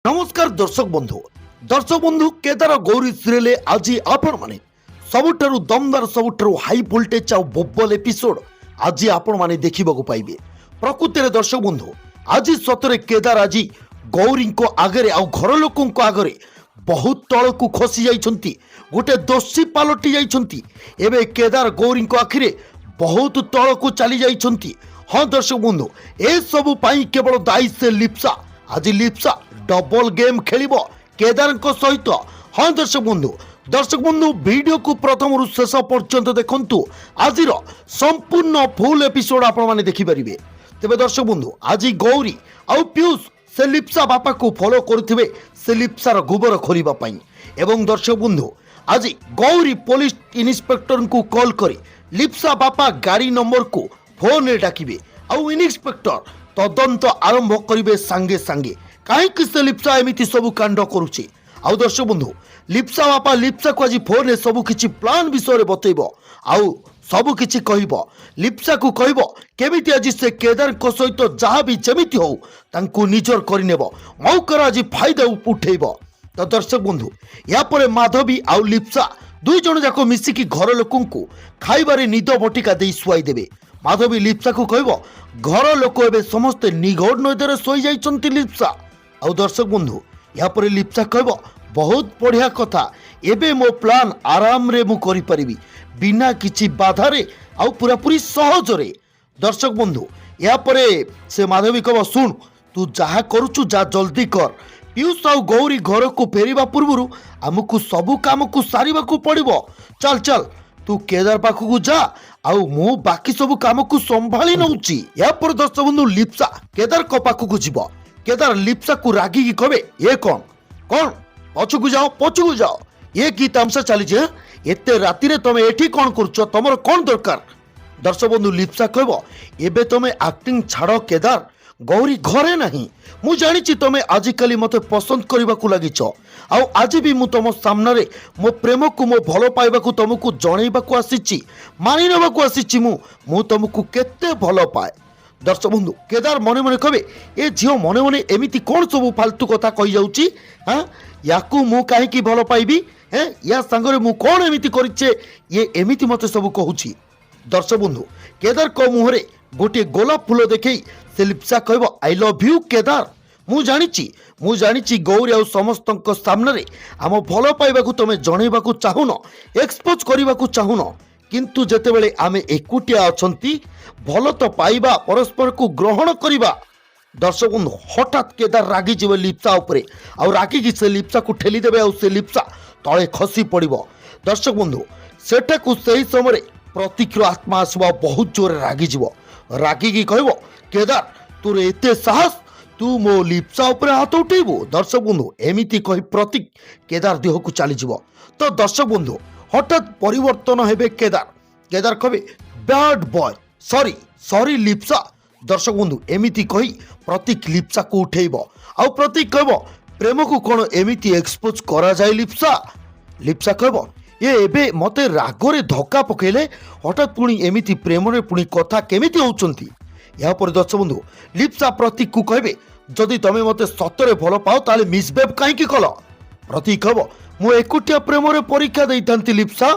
नमस्कार दर्शक बंधु केदार गौरी सीरियल आज आपण माने सबुठारु दमदार सबुठारु हाई वोल्टेज आ बोबल एपिसोड आज आपण माने देखिबा को पाइबे। प्रकृति रे दर्शक बंधु आज सतरे केदार आज गौरी को आगरे आ घर लोकों को आगरे बहुत तल को खसी जाइछंती, गोटे दोषी पालटी जाइछंती। एबे केदार गौरी को आखिरे बहुत तल को चली जाइछंती। हाँ दर्शक बंधु ए सबु पाई केवल दायी से लिप्सा आज लिप्सा डबल गेम खेलिबो केदार सहित। हाँ दर्शक बंधु वीडियो को प्रथम शेष पर्यंत देखंतु आज संपूर्ण फुल एपिसोड आपण माने देखि परिबे। तेबे दर्शक बंधु आज गौरी आउ पीयूष से लिप्सा बापा को फॉलो करथिबे से लिप्सार गोबर खोरिबा पई। एवं दर्शक बंधु आज गौरी पुलिस इन्स्पेक्टर को कॉल करी लिप्सा बापा गाड़ी नंबर को फोन रे डाकिबे आउ इन्स्पेक्टर तदंत आरंभ करिवे सांगे सांगे कहीं से लिप्सा एमिति सबु कांड करुचे। आउ दर्शक बंधु लिप्सा बापा लिप्सा को आज फोन रे सबु किछि प्लान विषय बतैबो आउ सबु किछि कहइबो। लिप्सा को कहइबो केमिति आज से केदार को सहित जहाँ भी जेमिति हो तांको निजर करिनेबो मौकर आज फायदा उठेइबो। तो दर्शक बंधु या परे माधवी आउ लिप्सा दुई जण जाको मिसिकी घर लोकन को खाइबारे निद बटिका देई सुआई देबे। माधवी लिप्सा को कहइबो घर लोक एबे समस्त निघोड़ नदीरे सोई जाइछंती लिप्सा। आउ दर्शक बंधु या परे लिप्सा कहबो बहुत बढ़िया कथा एबे मो प्लान आराम रे मु करि परिबी बिना किछि बाधा रे आउ पूरा पूरी सहज रे। दर्शक बंधु या परे से माधवी कहबो सुन तू जहा करूछु जा जल्दी कर। पीयूष आउ गौरी घर को फेरिबा पूर्वरु हमकु सबु काम को सारिबा को पड़िबो। चल चल तू केदार पाखु को जा आउ मु बाकी सबु काम को संभाली नउची। या पर दर्शक बंधु लिप्सा केदार को पाखु को जीवो। केदार लिप्सा को रागी की कहबे ये कौन कौन पछकु जाओ ये की तमसा चली जे एते राति रे तमे एठी कौन करछो तमर कौन दरकार। दर्शक बंधु लिप्सा कहबो एबे तमे एक्टिंग छाड़ो केदार गौरी घरे नहीं मु जानिछि तमे आजिकाली मते पसंद करबा को लागिछो आउ आज भी मु तम सामने रे मो प्रेम को मो भलो पाइबा को तुमको जणैबा को आसीछि मानि नेबा को आसीछि मु तुमको केते भलो पाए। दर्शक बंधु केदार मने मने कहबे ए झियो मने मने एमिति कोन सब फालतू कथा कहि जाउची। हां याकू मु काहे की भलो पाइबी हैं या संगरे मु कोन एमिति करिछे ये एमिति मते सब कहूची। दर्शक बंधु केदार को मुहरे गोटे गोलाप फूल देखई से लिप्सा कहबो आई लव यू केदार मु जानिछि गौरी आ समस्तक सामने रे आम भलो पाइबा को तमे जणैबा को चाहुन एक्सपोज करबा को चाहुन किंतु जेतेबेले आमे एकुटिया अछंती भलो तो पाइबा परस्पर को ग्रहण करिबा। दर्शक बंधु हठात केदार रागी जीव लिप्सा उपरे आउ रागी की से लिप्सा को ठेली देबे आउ से लिप्सा तळे खसी पड़िबो। दर्शक बंधु सेठा को सही समय प्रतीक आत्मा आसबा बहुत जोर रागी जीव रागी की कहबो केदार तोर एते साहस तू मो लिप्सा उपरे हाथ उठेबो। दर्शक बंधु एमिति कहि प्रतीक केदार देह को चली जीव। तो दर्शक बंधु हठात परिवर्तन हेबे केदार कहबे बैड बॉय सॉरी लिप्सा। दर्शक बंधु एमिति कही प्रतीक लिप्सा को उठेइबो आउ प्रतीक कहबो प्रेम को कोन एमिति एक्सपोज करा जाय लिप्सा कहबो ये एबे मते रागरे धक्का पकेले हठात पुणी एमिति प्रेम रे पुणी कथा केमिति होउचंती। या पर दर्शक बंधु लिप्सा प्रतीक को कहबे जदि तमे मते सतरे भलो पाओ ताले मिसबिहेव काहे की कलो। प्रतीक कहबो मु एकुटिया प्रेम रे परीक्षा देइतांती लिप्सा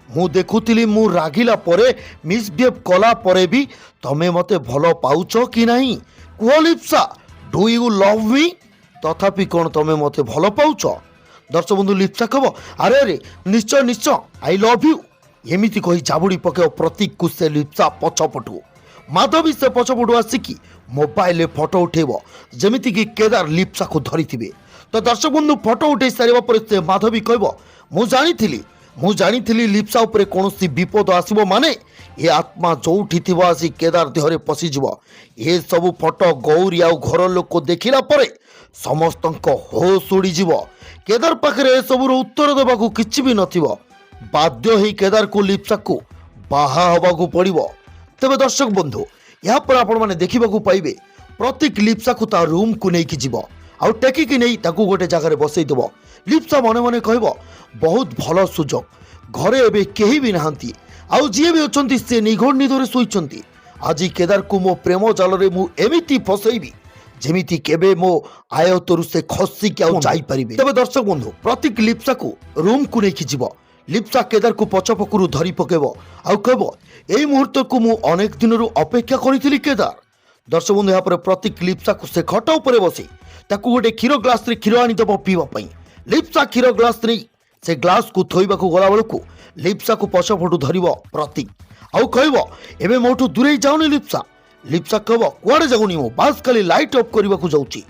मु देखुतिली मु रागिला परे मिसबिहेव कला परे भी तमे मते भलो पाउछो कि नहीं कुह लिप्सा डू यू लव मी तथापि कोन तमे मते भलो पाउछो। दर्शक बंधु लिप्सा कहबो अरे अरे निश्चय आई लव यू एमिति कही झाबुड़ी पके प्रतीक को से लिप्सा पछपटू माधवी से पछपटू आसिकी मोबाइल फोटो उठेबो जेमिति कि केदार लिप्सा को धरिथिबे। तो दर्शक बंधु फोटो उठे सारिबा पर से माधवी कहबो मु जानिथिली लिप्सा उपरे कोनोसी विपद आसीबो माने ए आत्मा जोठी थिबो आसी केदार देहरे पसी जिवो। ए सब फोटो गौरी आ घर लोक देखिला परे समस्तक होश उड़ी जिवो। केदार पाखरे ए सबुर उत्तर देबा को किछि भी नथिबो बाध्य हेई केदार को लिप्सा को बाहा होबा को पड़िबो। तबे दर्शक बंधु या पर आपण माने देखिबा को पाइबे प्रतीक लिप्सा को ता रूम को नेकी जिवो आउ टेकिकी नहीं ताकू गोटे जगह बसई देव। लिप्सा मने मने कहबो बहुत भल सुजोग घरे एबे केही भी नहांती आउ जी भी अछंती से निघोड़ निदरे सोईचंती आज केदार को मो प्रेम जाल रे मु एमिति फसैबी ଯେମିତି କେବେ ମୋ ଆୟତରୁ ସେ ଖସିକି ଆଉ ଯାଇପାରିବେ। ତେବେ ଦର୍ଶକ ବନ୍ଧୁ ପ୍ରତୀକ ଲିପ୍ସାକୁ ରୁମକୁ ନେଇକି ଯିବ। ଲିପ୍ସା କେଦାରକୁ ପଛପକରୁ ଧରି ପକେଇବ ଆଉ କହିବ ଏଇ ମୁହୂର୍ତ୍ତକୁ ମୁଁ ଅନେକ ଦିନରୁ ଅପେକ୍ଷା କରିଥିଲି କେଦାର। ଦର୍ଶକ ବନ୍ଧୁ ଏହାପରେ ପ୍ରତୀକ ଲିପ୍ସାକୁ ସେ ଖଟ ଉପରେ ବସି ତାକୁ ଗୋଟେ କ୍ଷୀର ଗ୍ଲାସରେ କ୍ଷୀର ଆଣିଦେବ ପିଇବା ପାଇଁ। ଲିପ୍ସା କ୍ଷୀର ଗ୍ଲାସ ନେଇ ସେ ଗ୍ଲାସକୁ ଥୋଇବାକୁ ଗଲାବେଳକୁ ଲିପ୍ସାକୁ ପଛପଟୁ ଧରିବ ପ୍ରତୀକ ଆଉ କହିବ ଏବେ ମୋଠୁ ଦୂରେଇ ଯାଉନି ଲିପ୍ସା। ଲିପ୍ସା କହିବ କୁଆଡେ ଯାଉନି ମୁଁ, ବାସ୍ ଖାଲି ଲାଇଟ୍ ଅଫ୍ କରିବାକୁ ଯାଉଛି।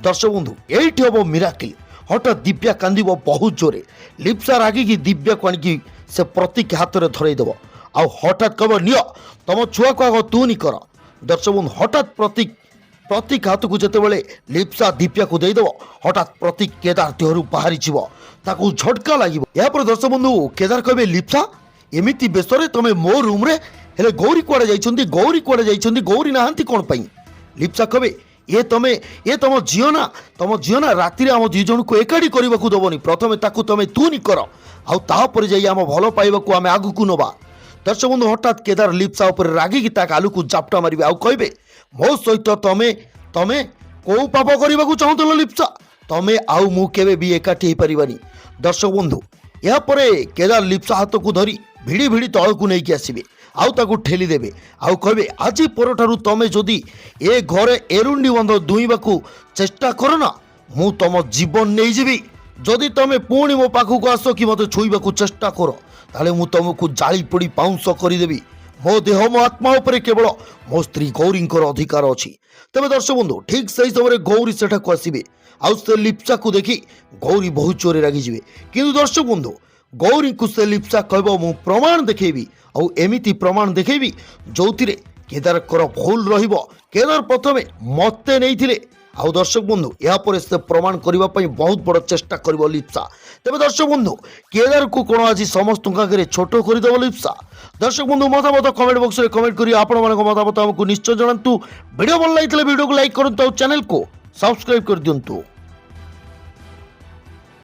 ଦର୍ଶକ ବନ୍ଧୁ ଏଇଠି ହବ ମିରାକିଲ। ହଠାତ୍ ଦିବ୍ୟା କାନ୍ଦିବ ବହୁତ ଜୋରେ। ଲିପ୍ସା ରାଗିକି ଦିବ୍ୟାକୁ ଆଣିକି ସେ ପ୍ରତୀକ ହାତରେ ଧରେଇଦେବ ଆଉ ହଠାତ୍ କହିବ ନିଅ ତମ ଛୁଆକୁ ଆଗ ତୁନି କର। ଦର୍ଶକ ବନ୍ଧୁ ହଠାତ୍ ପ୍ରତୀକ ହାତକୁ ଯେତେବେଳେ ଲିପ୍ସା ଦିବ୍ୟାକୁ ଦେଇଦେବ ହଠାତ୍ ପ୍ରତୀକ କେଦାର ଦେହରୁ ବାହାରିଯିବ, ତାକୁ ଝଟକା ଲାଗିବ। ଏହାପରେ ଦର୍ଶକ ବନ୍ଧୁ କେଦାର କହିବେ ଲିପ୍ସା ଏମିତି ବେଶରେ ତମେ ମୋ ରୁମରେ, ହେଲେ ଗୌରୀ କୁଆଡେ ଯାଇଛନ୍ତି, ଗୌରୀ କୁଆଡେ ଯାଇଛନ୍ତି, ଗୌରୀ ନାହାନ୍ତି କ'ଣ ପାଇଁ? ଲିପ୍ସା କହିବେ ଏ ତମ ଝିଅ ନା ରାତିରେ ଆମ ଦି ଜଣକୁ ଏକାଠି କରିବାକୁ ଦବନି। ପ୍ରଥମେ ତାକୁ ତମେ ତୁନି କର ଆଉ ତାପରେ ଯାଇ ଆମ ଭଲ ପାଇବାକୁ ଆମେ ଆଗକୁ ନବା। ଦର୍ଶକ ବନ୍ଧୁ ହଠାତ୍ କେଦାର ଲିପ୍ସା ଉପରେ ରାଗିକି ତା ଗାଲକୁ ଜାପଟା ମାରିବେ ଆଉ କହିବେ ମୋ ସହିତ ତମେ କୋଉ ପାପ କରିବାକୁ ଚାହୁଁଥିଲ ଲିପ୍ସା? ତମେ ଆଉ ମୁଁ କେବେ ବି ଏକାଠି ହେଇପାରିବାନି। ଦର୍ଶକ ବନ୍ଧୁ ଏହାପରେ କେଦାର ଲିପ୍ସା ହାତକୁ ଧରି ଭିଡ଼ି ଭିଡ଼ି ତଳକୁ ନେଇକି ଆସିବେ ଆଉ ତାକୁ ଠେଲି ଦେବେ ଆଉ କହିବେ ଆଜି ପରଠାରୁ ତମେ ଯଦି ଏ ଘରେ ଏରୁଣ୍ଡି ବନ୍ଧ ଦୁଇଁବାକୁ ଚେଷ୍ଟା କର ନା ମୁଁ ତମ ଜୀବନ ନେଇଯିବି। ଯଦି ତମେ ପୁଣି ମୋ ପାଖକୁ ଆସ କି ମୋତେ ଛୁଇଁବାକୁ ଚେଷ୍ଟା କର ତାହେଲେ ମୁଁ ତମକୁ ଜାଳି ପୋଡ଼ି ପାଉଁଶ କରିଦେବି। ମୋ ଦେହ ମୋ ଆତ୍ମା ଉପରେ କେବଳ ମୋ ସ୍ତ୍ରୀ ଗୌରୀଙ୍କର ଅଧିକାର ଅଛି। ତେବେ ଦର୍ଶକ ବନ୍ଧୁ ଠିକ୍ ସେହି ସମୟରେ ଗୌରୀ ସେଠାକୁ ଆସିବେ ଆଉ ସେ ଲିପ୍ସାକୁ ଦେଖି ଗୌରୀ ବହୁତ ଜୋରେ ରାଗିଯିବେ। କିନ୍ତୁ ଦର୍ଶକ ବନ୍ଧୁ ଗୌରୀଙ୍କୁ ସେ ଲିପ୍ସା କହିବ ମୁଁ ପ୍ରମାଣ ଦେଖେଇବି ଆଉ ଏମିତି ପ୍ରମାଣ ଦେଖେଇବି ଯୋଉଥିରେ କେଦାରଙ୍କର ଭୁଲ ରହିବ। କେଦାର ପ୍ରଥମେ ମତେ ନେଇଥିଲେ ଆଉ ଦର୍ଶକ ବନ୍ଧୁ ଏହାପରେ ସେ ପ୍ରମାଣ କରିବା ପାଇଁ ବହୁତ ବଡ଼ ଚେଷ୍ଟା କରିବ ଲିପ୍ସା। ତେବେ ଦର୍ଶକ ବନ୍ଧୁ କେଦାରକୁ କ'ଣ ଆଜି ସମସ୍ତଙ୍କ ଆଗରେ ଛୋଟ କରିଦେବ ଲିପ୍ସା? ଦର୍ଶକ ବନ୍ଧୁ ମତାମତ କମେଣ୍ଟ ବକ୍ସରେ କମେଣ୍ଟ କରି ଆପଣମାନଙ୍କ ମତାମତ ଆମକୁ ନିଶ୍ଚୟ ଜଣାନ୍ତୁ। ଭିଡ଼ିଓ ଭଲ ଲାଗିଥିଲେ ଭିଡ଼ିଓକୁ ଲାଇକ୍ କରନ୍ତୁ ଆଉ ଚ୍ୟାନେଲକୁ ସବସ୍କ୍ରାଇବ୍ କରିଦିଅନ୍ତୁ।